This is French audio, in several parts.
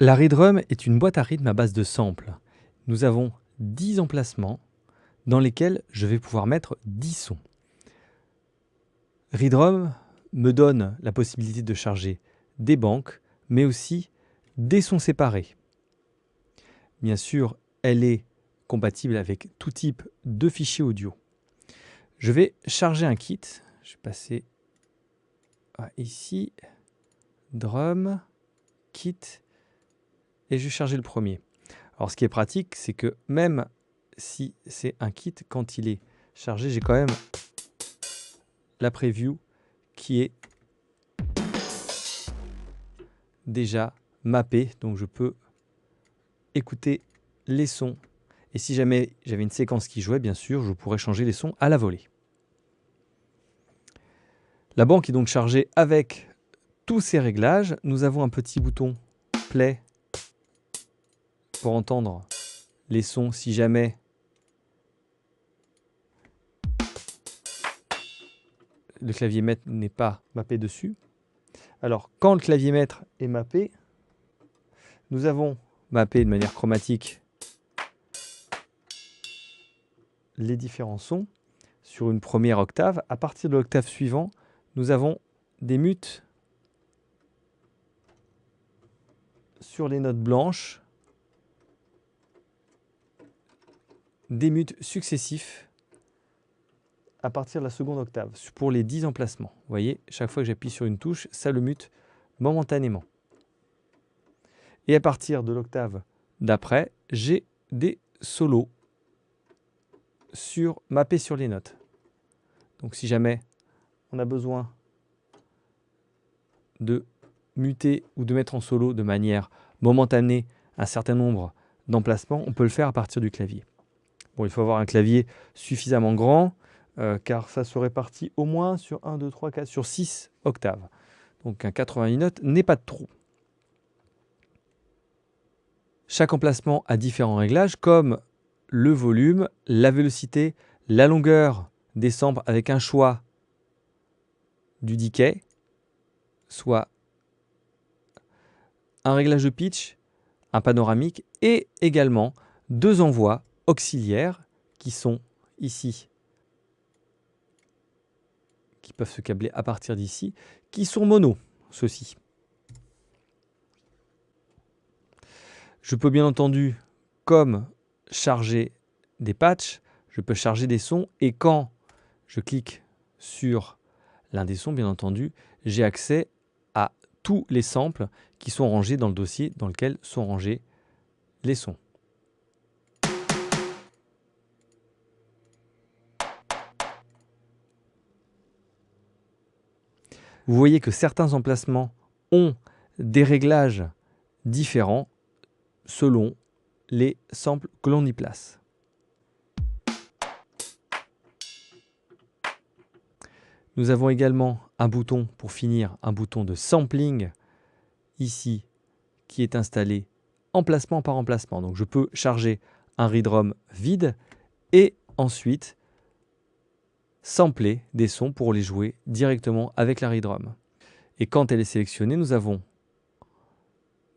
La ReDrum est une boîte à rythme à base de samples. Nous avons 10 emplacements dans lesquels je vais pouvoir mettre 10 sons. ReDrum me donne la possibilité de charger des banques, mais aussi des sons séparés. Bien sûr, elle est compatible avec tout type de fichiers audio. Je vais charger un kit. Je vais passer ici, drum, kit, et je vais charger le premier. Alors ce qui est pratique, c'est que même si c'est un kit, quand il est chargé, j'ai quand même la preview qui est déjà mappée, donc je peux écouter les sons. Et si jamais j'avais une séquence qui jouait, bien sûr, je pourrais changer les sons à la volée. La banque est donc chargée avec tous ces réglages. Nous avons un petit bouton play pour entendre les sons si jamais le clavier maître n'est pas mappé dessus. Alors, quand le clavier maître est mappé, nous avons mappé de manière chromatique les différents sons sur une première octave. À partir de l'octave suivante, nous avons des mutes sur les notes blanches, des mutes successifs à partir de la seconde octave pour les 10 emplacements. Vous voyez, chaque fois que j'appuie sur une touche, ça le mute momentanément. Et à partir de l'octave d'après, j'ai des solos mappés sur les notes. Donc si jamais on a besoin de muter ou de mettre en solo de manière momentanée un certain nombre d'emplacements, on peut le faire à partir du clavier. Bon, il faut avoir un clavier suffisamment grand, car ça se répartit au moins sur 1, 2, 3, 4, sur 6 octaves. Donc un 88 notes n'est pas de trou. Chaque emplacement a différents réglages, comme le volume, la vélocité, la longueur des samples avec un choix du decay, soit un réglage de pitch, un panoramique et également 2 envois auxiliaires qui sont ici, qui peuvent se câbler à partir d'ici, qui sont mono, ceux-ci. Je peux bien entendu, comme charger des patchs, je peux charger des sons et quand je clique sur l'un des sons, bien entendu, j'ai accès à tous les samples qui sont rangés dans le dossier dans lequel sont rangés les sons. Vous voyez que certains emplacements ont des réglages différents selon les samples que l'on y place. Nous avons également un bouton, pour finir, un bouton de sampling ici qui est installé emplacement par emplacement. Donc je peux charger un ReDrum vide et ensuite sampler des sons pour les jouer directement avec la ReDrum. Et quand elle est sélectionnée, nous avons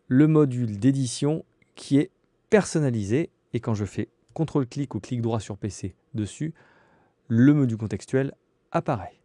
le module d'édition qui est personnalisé et quand je fais CTRL-clic ou clic droit sur PC dessus, le menu contextuel apparaît.